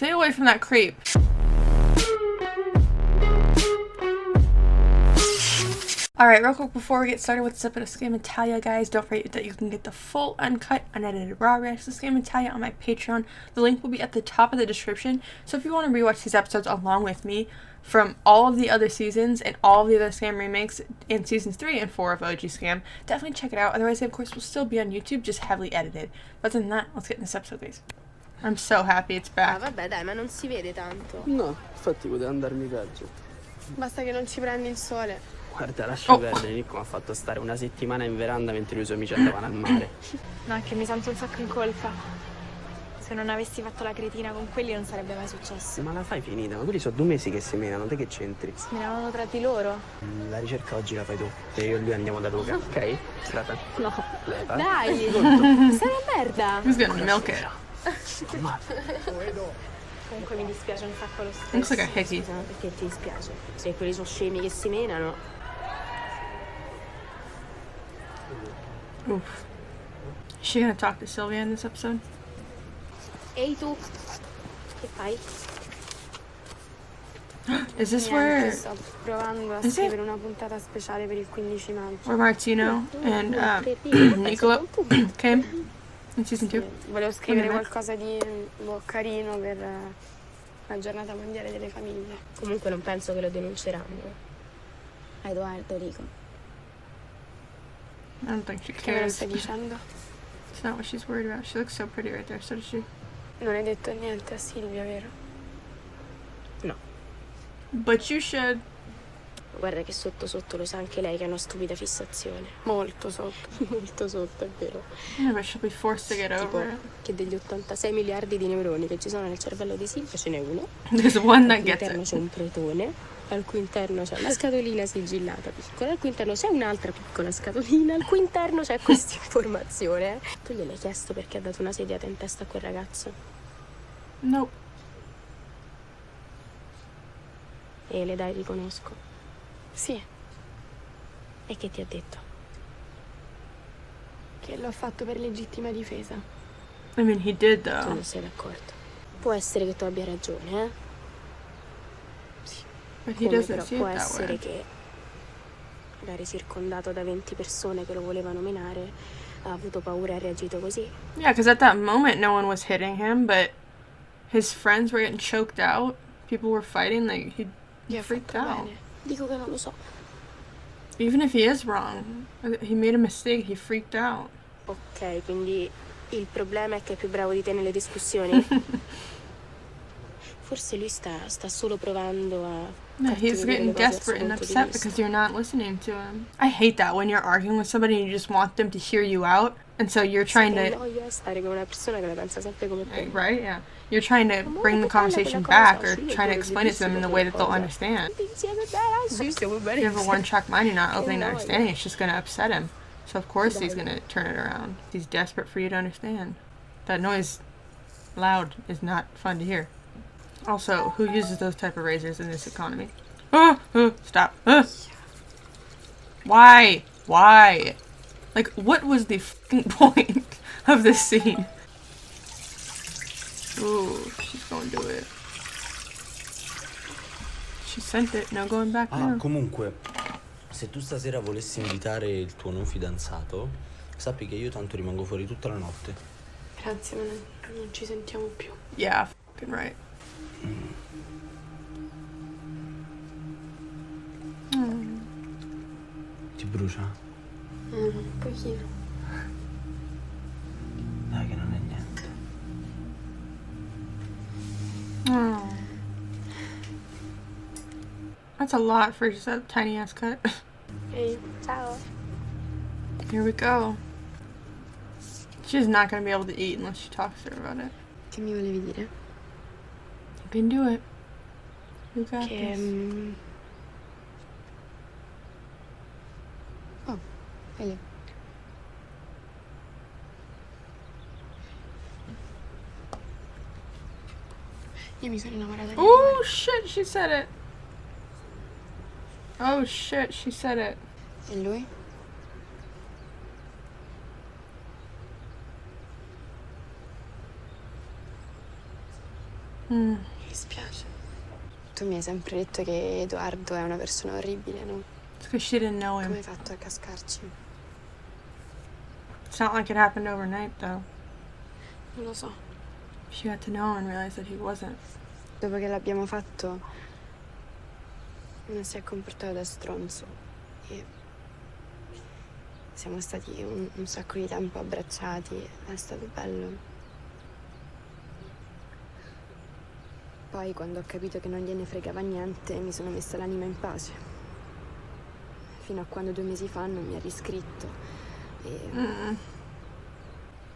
Stay away from that creep. Alright, real quick before we get started with this episode of SKAM Italia, guys, don't forget that you can get the full, uncut, unedited raw reacts to SKAM Italia on my Patreon. The link will be at the top of the description. So if you want to rewatch these episodes along with me from all of the other seasons and all of the other SKAM remakes in seasons 3 and 4 of OG SKAM, definitely check it out. Otherwise, they, of course, will still be on YouTube, just heavily edited. But other than that, let's get in this episode, guys. I'm so happy it's back. Ah, vabbè, dai, ma non si vede tanto. No, infatti poteva andarmi peggio. Basta che non ci prendi il sole. Guarda, lascia perdere, Nico mi ha fatto stare una settimana in veranda mentre i suoi amici andavano al mare. No, è che mi sento un sacco in colpa. Se non avessi fatto la cretina con quelli non sarebbe mai successo. Ma la fai finita? Ma quelli sono 2 mesi che si menano, te che c'entri? Si menavano tra di loro. La ricerca oggi la fai tu e io e lui andiamo da Luca, ok? Strata. No. Leva. Dai, sei una merda. Who's gonna milk it? Comunque mi dispiace un sacco lo stesso. Looks like a hickey. Perché ti dispiace? Se quelli sono scemi che si menano. Oof. Is she gonna talk to Sylvia in this episode? Ehi tu, che fai? Is this Niente, where sto provando a Is it? scrivere una puntata speciale per il 15 maggio. Martino and Nicola came in season 2? Volevo scrivere Come me? qualcosa di carino per la giornata mondiale delle famiglie. Comunque non penso che lo denunceranno. Edoardo, dico. I don't think she Che me lo cares. stai dicendo? It's not what she's worried about. She looks so pretty right there. So does she. Non hai detto niente a Silvia, vero? No. But you should. Guarda che sotto sotto lo sa anche lei che è una stupida fissazione. Molto sotto. Molto sotto, è vero. Yeah, but she'll be forced to get Tipo over it. che degli 86 miliardi di neuroni che ci sono nel cervello di Silvia ce n'è uno. There's one that Al cui gets interno it. c'è un protone, al cui interno c'è una scatolina sigillata piccola, al cui interno c'è un'altra piccola scatolina, al cui interno c'è questa informazione. Tu gliel'hai chiesto perché ha dato una sediata in testa a quel ragazzo? Nope. E le dai riconosco. Sì, E che ti ha detto? che l'ho fatto per legittima difesa. I mean, he did Tu though. non sei d'accordo. Può essere che tu abbia ragione, But he Come doesn't però see può it that essere way. che magari circondato da 20 persone che lo volevano menare ha avuto paura e ha reagito così. Yeah, because at that moment no one was hitting him, but his friends were getting choked out. People were fighting. Like he Gli ha freaked fatto out. bene. Dico che non lo so. Even if he is wrong, he made a mistake. He freaked out. Ok, quindi il problema è che è più bravo di te nelle discussioni? Forse lui sta solo provando a Yeah, farti he's vedere getting le cose dal desperate suo and punto di upset vista. because you're not listening to him. I hate that when you're arguing with somebody and you just want them to hear you out, and so you're trying Che to, noia stare con una persona che la pensa sempre come te. right? Yeah, you're trying to bring the conversation back or trying to explain it to them in the way that they'll understand. Insieme bene, sì, stiamo bene. If you have a one-track mind, you're not opening to noia. understanding. It's just gonna upset him. So of course he's gonna turn it around. He's desperate for you to understand. That noise, loud, is not fun to hear. Also, who uses those type of razors in this economy? Stop. Why? Why? Like, what was the fucking point of this scene? Ooh, she's gonna do it. She sent it. No going back now. Comunque, se tu stasera volessi invitare il tuo non fidanzato, sappi che io tanto rimango fuori tutta la notte. Grazie, ma non ci sentiamo più. Yeah, fucking right. Ti brucia? Un pochino. Dai che non è niente. Oh. That's a lot for just a tiny ass cut. Ehi, ciao. Here we go. She's not gonna be able to eat unless she talks to her about it. Che mi volevi dire? You can do it. You got Che... this. Oh, Elio. Io mi sono innamorata di Oh shit, she said it. Oh shit, she said it. E lui? Mi dispiace. Tu mi hai sempre detto che Edoardo è una persona orribile, no? It's because she didn't know Come him. hai fatto a cascarci? It's not like it happened overnight, though. Non lo so. She got to know and realized that he wasn't. Dopo che l'abbiamo fatto, non si è comportato da stronzo. E siamo stati un sacco di tempo abbracciati. È stato bello. Poi, quando ho capito che non gliene fregava niente, mi sono messa l'anima in pace. Fino a quando 2 mesi fa non mi ha riscritto.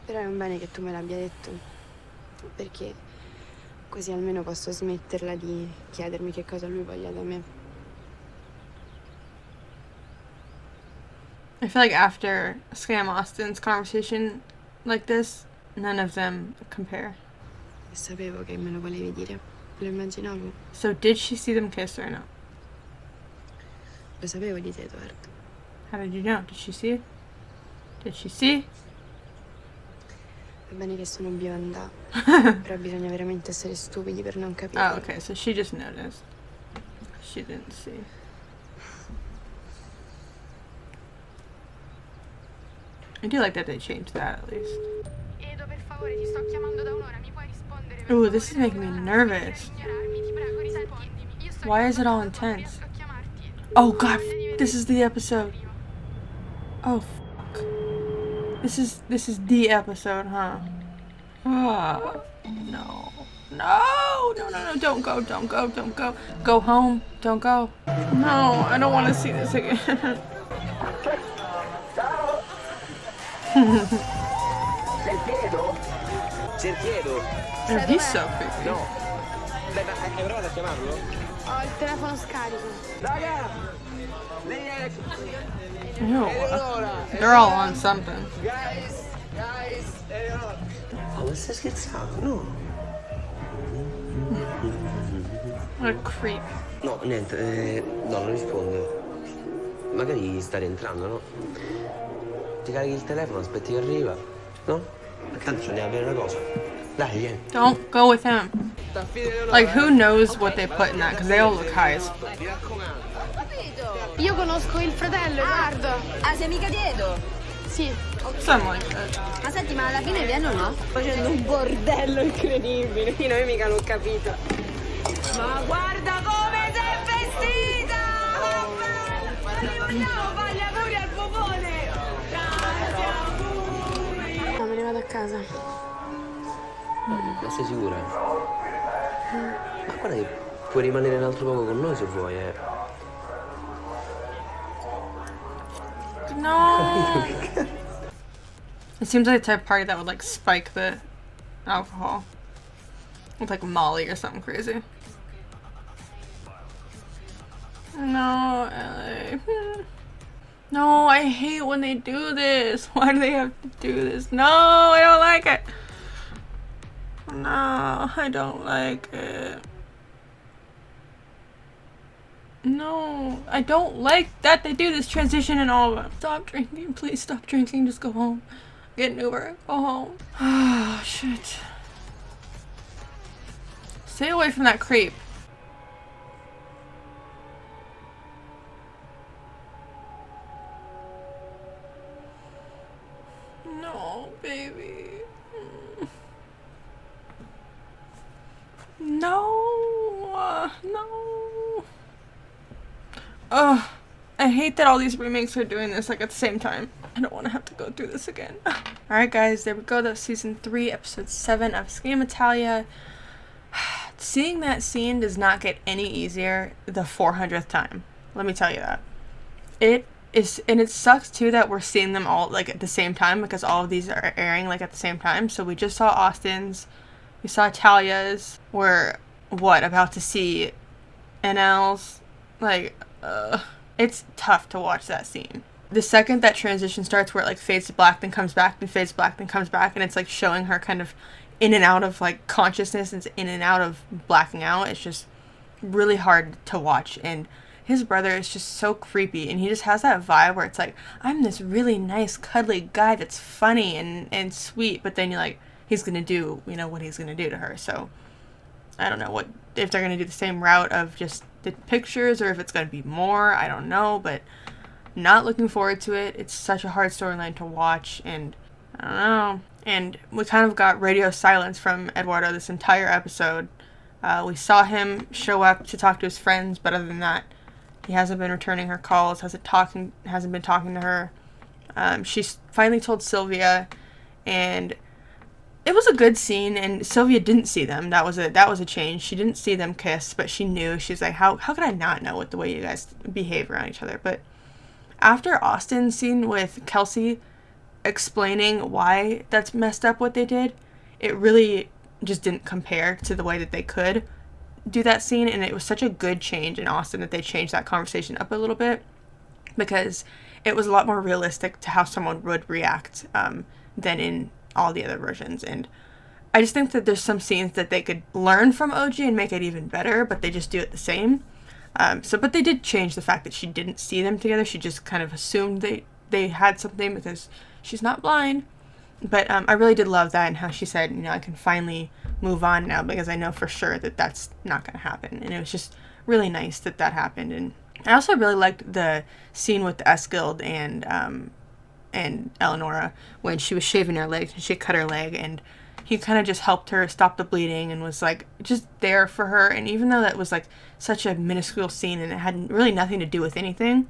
Però è un bene che tu me l'abbia detto, perché così almeno posso smetterla di chiedermi che cosa lui voglia da me. I feel like after Scam Austin's conversation like this, none of them compare. E sapevo che me lo volevi dire, lo immaginavo. So did she see them kiss or no? Lo sapevo di te, Edoardo. How did you know? Did she see it? Did she see? Va bene che sono bionda, però bisogna veramente essere stupidi per non capire. Oh, okay, so she just noticed. She didn't see. I do like that they changed that at least. Edo, per favore, ti sto chiamando da un'ora, mi puoi rispondere? Ooh, this is making me nervous. Why is it all intense? Oh god, this is the episode. Oh fuck. This is the episode, huh? Oh, no. No, don't go. Go home, don't go. No, I don't want to see this again. Cerchiedo? Oh, he's so creepy. No. Dai, ma hai provato a chiamarlo? Ho il telefono scarico. Raga! Lei è... Ew. They're all on something. Guys! Ma stai scherzando? No. What a creep. No, niente, no, non risponde. Magari sta rientrando, no? Ti carichi il telefono, aspetti che arriva, no? Tanto ci andiamo a bere una cosa. Dai, vieni. Don't go with him. Like, who knows what they put in that? Because they all look high as Mi raccomando. Io conosco il fratello, Edoardo. Ah, sei amica di Edo? Sì. something like that. Ma senti, ma alla fine viene o no? Facendo un bordello incredibile. Fino a me mica l'ho capito. Ma guarda come sei vestita! Andiamo, fagli auguri al popone! Tanti auguri! No, me ne vado a casa. Ma sei sicura? Ma guarda che puoi rimanere un altro poco con noi se vuoi, No. It seems like the type of party that would like spike the alcohol with like Molly or something crazy. No, LA. No, I hate when they do this. Why do they have to do this? No, I don't like it. No, I don't like it. No, I don't like that they do this transition and all of them. Stop drinking, please stop drinking, just go home. Get an Uber, go home. Oh, shit. Stay away from that creep. No, baby. No, no. Ugh, I hate that all these remakes are doing this like at the same time. I don't want to have to go through this again. Alright guys, there we go. That was season 3, episode 7 of SKAM Italia. Seeing that scene does not get any easier the 400th time. Let me tell you that. It is, and it sucks too that we're seeing them all like at the same time because all of these are airing like at the same time. So we just saw Austin's, we saw Italia's, we're about to see NL's, like, it's tough to watch that scene. The second that transition starts where it like fades to black, then comes back, then fades black, then comes back, and it's like showing her kind of in and out of like consciousness and in and out of blacking out, it's just really hard to watch. And his brother is just so creepy, and he just has that vibe where it's like, I'm this really nice cuddly guy that's funny and sweet, but then you're like, he's gonna do, you know, what he's gonna do to her. So I don't know what if they're going to do the same route of just the pictures or if it's going to be more. I don't know, but not looking forward to it. It's such a hard storyline to watch, and I don't know. And we kind of got radio silence from Eduardo this entire episode. We saw him show up to talk to his friends, but other than that, he hasn't been returning her calls, hasn't been talking to her. She finally told Sylvia, and it was a good scene, and Sylvia didn't see them. That was a change. She didn't see them kiss, but she knew. She's like, how could I not know what the way you guys behave around each other? But after Austin's scene with Kelsey explaining why that's messed up what they did, it really just didn't compare to the way that they could do that scene, and it was such a good change in Austin that they changed that conversation up a little bit, because it was a lot more realistic to how someone would react than in all the other versions. And I just think that there's some scenes that they could learn from OG and make it even better, but they just do it the same. But they did change the fact that she didn't see them together. She just kind of assumed they had something because she's not blind. But I really did love that, and how she said, I can finally move on now because I know for sure that that's not going to happen. And it was just really nice that happened. And I also really liked the scene with the S-Guild and Eleonora when she was shaving her leg and she cut her leg, and he kind of just helped her stop the bleeding and was like just there for her. And even though that was like such a minuscule scene and it had really nothing to do with anything,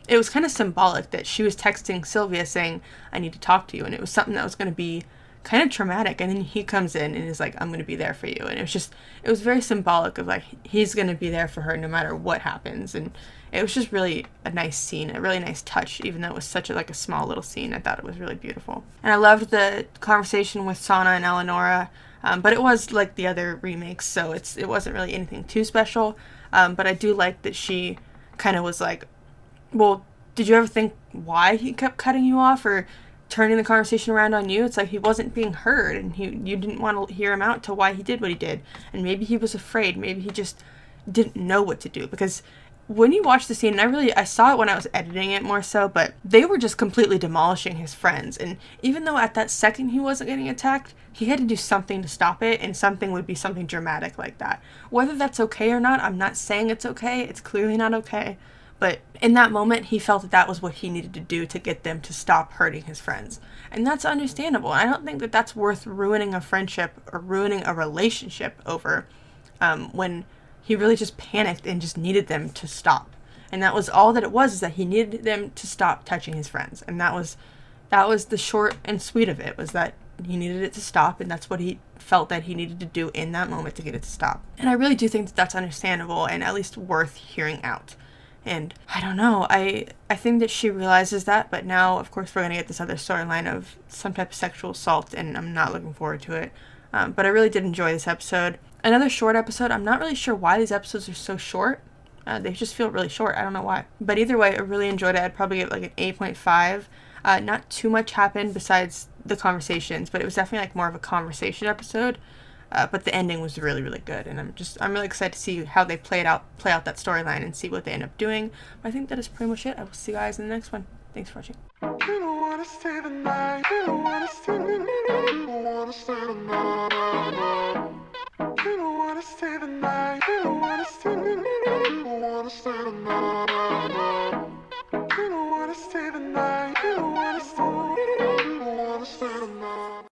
it was kind of symbolic that she was texting Sylvia saying, I need to talk to you. And it was something that was going to be kind of traumatic. And then he comes in and is like, I'm going to be there for you. And it was very symbolic of like, he's going to be there for her no matter what happens. And it was just really a nice scene, a really nice touch, even though it was such a small little scene. I thought it was really beautiful. And I loved the conversation with Sana and Eleonora, but it was like the other remakes, so it wasn't really anything too special. But I do like that she kind of was like, well, did you ever think why he kept cutting you off or turning the conversation around on you? It's like he wasn't being heard, and you didn't want to hear him out to why he did what he did. And maybe he was afraid. Maybe he just didn't know what to do. Because when you watch the scene, and I saw it when I was editing it more so, but they were just completely demolishing his friends. And even though at that second he wasn't getting attacked, he had to do something to stop it, and something would be something dramatic like that. Whether that's okay or not, I'm not saying it's okay. It's clearly not okay. But in that moment, he felt that was what he needed to do to get them to stop hurting his friends. And that's understandable. I don't think that that's worth ruining a friendship or ruining a relationship over when he really just panicked and just needed them to stop. And that was all that it was, is that he needed them to stop touching his friends. And that was the short and sweet of it, was that he needed it to stop, and that's what he felt that he needed to do in that moment to get it to stop. And I really do think that that's understandable and at least worth hearing out. And I don't know, I think that she realizes that, but now, of course, we're going to get this other storyline of some type of sexual assault, and I'm not looking forward to it. But I really did enjoy this episode. Another short episode. I'm not really sure why these episodes are so short. They just feel really short. I don't know why. But either way, I really enjoyed it. I'd probably give it like an 8.5. Not too much happened besides the conversations, but it was definitely like more of a conversation episode. But the ending was really, really good, and I'm really excited to see how they play out that storyline and see what they end up doing. But I think that is pretty much it. I will see you guys in the next one. Thanks for watching. You don't wanna stay the night. You don't wanna stay the night. You don't wanna stay the night.